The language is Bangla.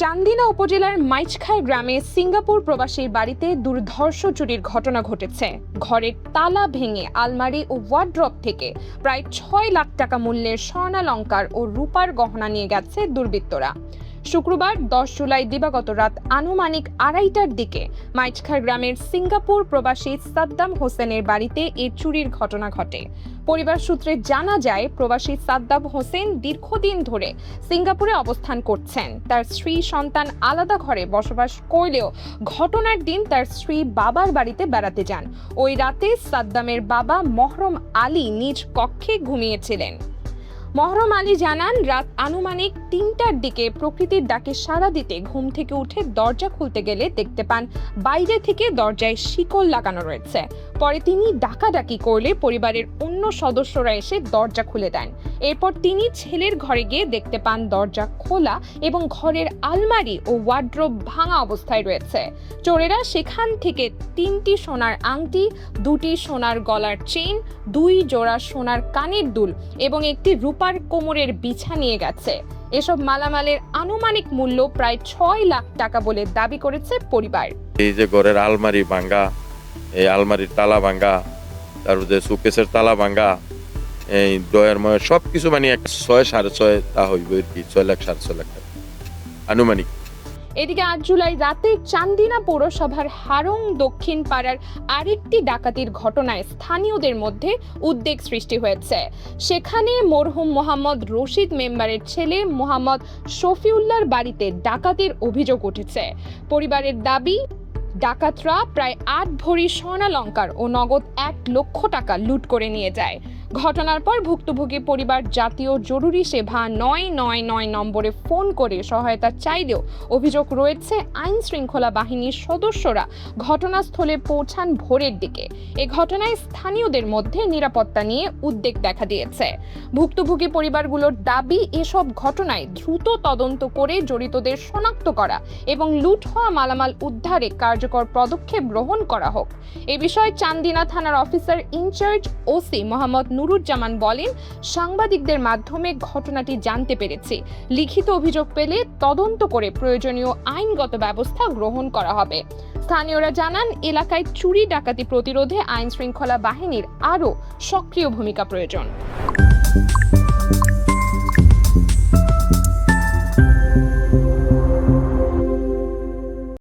চান্দিনা উপজেলার মাইচখাই গ্রামে সিঙ্গাপুর প্রবাসীর বাড়িতে দুর্ধর্ষ চুরির ঘটনা ঘটেছে। ঘরের তালা ভেঙে আলমারি ও ওয়ার্ড্রপ থেকে প্রায় ৬ লাখ টাকা মূল্যের স্বর্ণালংকার ও রূপার গহনা নিয়ে গেছে দুর্বৃত্তরা। শুক্রবার 10 জুলাই দিবাগত রাত আনুমানিক 2:30টার দিকে মাইচখাই গ্রামের সিঙ্গাপুর প্রবাসী সাদ্দাম হোসেনের বাড়িতে এই চুরির ঘটনা ঘটে। পরিবার সূত্রে জানা যায়, প্রবাসী সাদ্দাম হোসেন দীর্ঘদিন ধরে সিঙ্গাপুরে অবস্থান করছেন। তার স্ত্রী সন্তান আলাদা ঘরে বসবাস করলেও ঘটনার দিন তার স্ত্রী বাবার বাড়িতে বেড়াতে যান। ওই রাতে সাদ্দামের বাবা মহরম আলী নিজ কক্ষে ঘুমিয়েছিলেন। মহরম আলী জানান, রাত আনুমানিক 3টার দিকে প্রকৃতির ডাকে সাড়া দিতে ঘুম থেকে উঠে দরজা খুলতে গেলে দেখতে পান বাইরে থেকে দরজায় শিকল লাগানো রয়েছে। পরে তিনি ডাকাডাকি করলে পরিবারের অন্য সদস্যরা এসে দরজা খুলে দেন। এরপর তিনি ছেলের ঘরে গিয়ে দেখতে পান দরজা খোলা এবং ঘরের আলমারি ও ওয়ার্ড্রোব ভাঙা অবস্থায় রয়েছে। চোরেরা সেখান থেকে 3টি সোনার আংটি, 2টি সোনার গলার চেইন, 2 জোড়া সোনার কানের দুল এবং একটি রূপার কোমরের বিছা নিয়ে গেছে। এসব মালামালের আনুমানিক মূল্য প্রায় 6 লাখ টাকা বলে দাবি করেছে পরিবার। এই যে ঘরের আলমারি ভাঙ্গা, এই আলমারির তালা ভাঙ্গা, তারপরে সুকেসের তালা ভাঙ্গা, এই ডয়ার ময় সবকিছু মানে 6 সাড়ে 6 তা হইব আর কি, 6 লাখ সাড়ে 6 লাখ টাকা আনুমানিক। এদিকে 8 জুলাই রাতে চান্দিনা পৌরসভার হারং দক্ষিণ পাড়ার আরেকটি ডাকাতির ঘটনায় স্থানীয়দের মধ্যে উদ্বেগ সৃষ্টি হয়েছে। সেখানে মরহুম মোহাম্মদ রশিদ মেম্বারের ছেলে মোহাম্মদ শফিউল্লাহর বাড়িতে ডাকাতির অভিযোগ উঠেছে। পরিবারের দাবি, ডাকাতরা প্রায় 8 ভরি স্বর্ণালংকার ও নগদ 1 লক্ষ টাকা লুট করে নিয়ে যায়। ঘটনার পর ভুক্তভোগী পরিবার জাতীয় জরুরি সেবা 999 নম্বরে ফোন করে সহায়তা চাইলেও অভিযোগ রয়েছে আইন শৃঙ্খলা বাহিনীর সদস্যরা ঘটনাস্থলে পৌঁছান ভোরের দিকে। এ ঘটনায় স্থানীয়দের মধ্যে নিরাপত্তা নিয়ে উদ্বেগ দেখা দিয়েছে। ভুক্তভোগী পরিবারগুলোর দাবি, এসব ঘটনায় দ্রুত তদন্ত করে জড়িতদের শনাক্ত করা এবং লুট হওয়া মালামাল উদ্ধারে কার্যকর পদক্ষেপ গ্রহণ করা হোক। এ বিষয়ে চান্দিনা থানার officer in charge OC Mohammad Nuruzzaman বলেন, সাংবাদিকদের মাধ্যমে ঘটনাটি জানতে পেরেছি। লিখিত অভিযোগ পেলে তদন্ত করে প্রয়োজনীয় আইনগত ব্যবস্থা গ্রহণ করা হবে। স্থানীয়রা জানান, এলাকায় চুরি ডাকাতি প্রতিরোধে আইন শৃঙ্খলা বাহিনীর আরও সক্রিয় ভূমিকা প্রয়োজন।